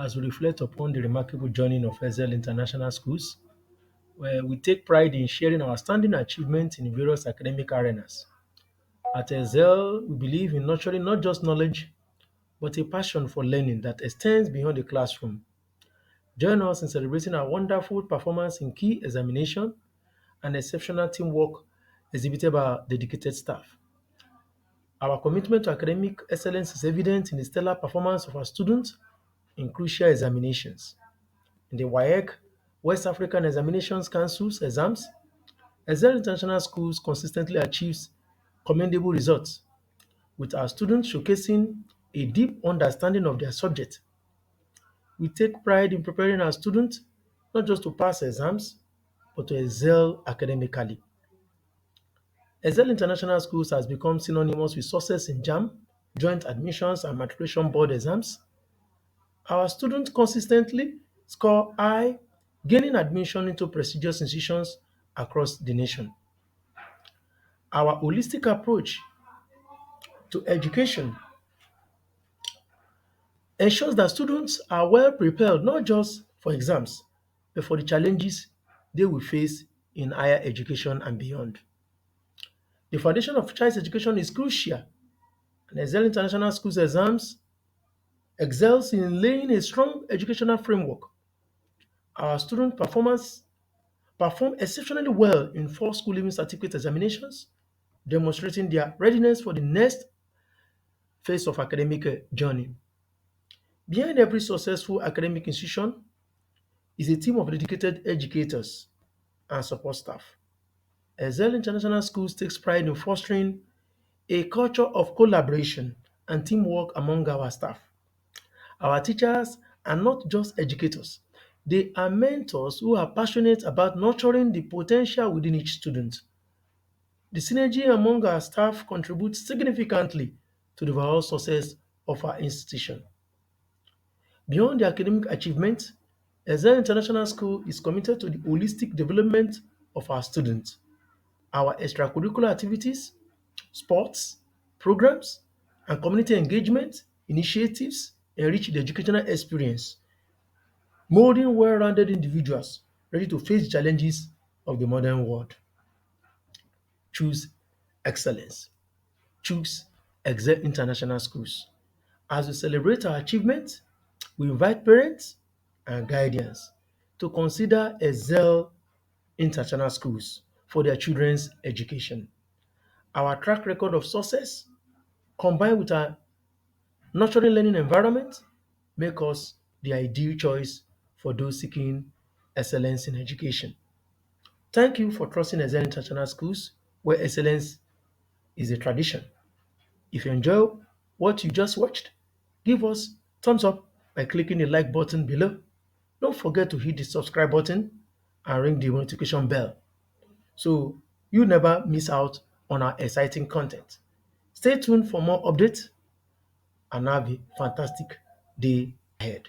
as we reflect upon the remarkable journey of Ezel International Schools, where we take pride in sharing our standing achievements in various academic arenas. At Ezel, we believe in nurturing not just knowledge, but a passion for learning that extends beyond the classroom. Join us in celebrating our wonderful performance in key examination and exceptional teamwork exhibited by our dedicated staff. Our commitment to academic excellence is evident in the stellar performance of our students in crucial examinations. In the WAEC, West African Examinations Council's exams, Excel International Schools consistently achieves commendable results, with our students showcasing a deep understanding of their subject. We take pride in preparing our students not just to pass exams, but to excel academically. Excel International Schools has become synonymous with success in JAM, joint admissions and matriculation board exams. Our students consistently score high, gaining admission into prestigious institutions across the nation. Our holistic approach to education ensures that students are well prepared not just for exams, but for the challenges they will face in higher education and beyond. The foundation of child's education is crucial, and Excel International Schools exams excels in laying a strong educational framework. Our student performance perform exceptionally well in four school leaving certificate examinations, demonstrating their readiness for the next phase of academic journey. Behind every successful academic institution is a team of dedicated educators and support staff. Excel International Schools takes pride in fostering a culture of collaboration and teamwork among our staff. Our teachers are not just educators, they are mentors who are passionate about nurturing the potential within each student. The synergy among our staff contributes significantly to the overall success of our institution. Beyond the academic achievement, Excel International School is committed to the holistic development of our students. Our extracurricular activities, sports, programs, and community engagement initiatives enrich the educational experience, molding well-rounded individuals ready to face the challenges of the modern world. Choose excellence. Choose Excel International Schools. As we celebrate our achievements, we invite parents and guardians to consider Excel International Schools for their children's education. Our track record of success, combined with our nurturing learning environment, make us the ideal choice for those seeking excellence in education. Thank you for trusting Excel International Schools, where excellence is a tradition. If you enjoy what you just watched, give us thumbs up by clicking the like button below. Don't forget to hit the subscribe button and ring the notification bell so you never miss out on our exciting content. Stay tuned for more updates and have a fantastic day ahead.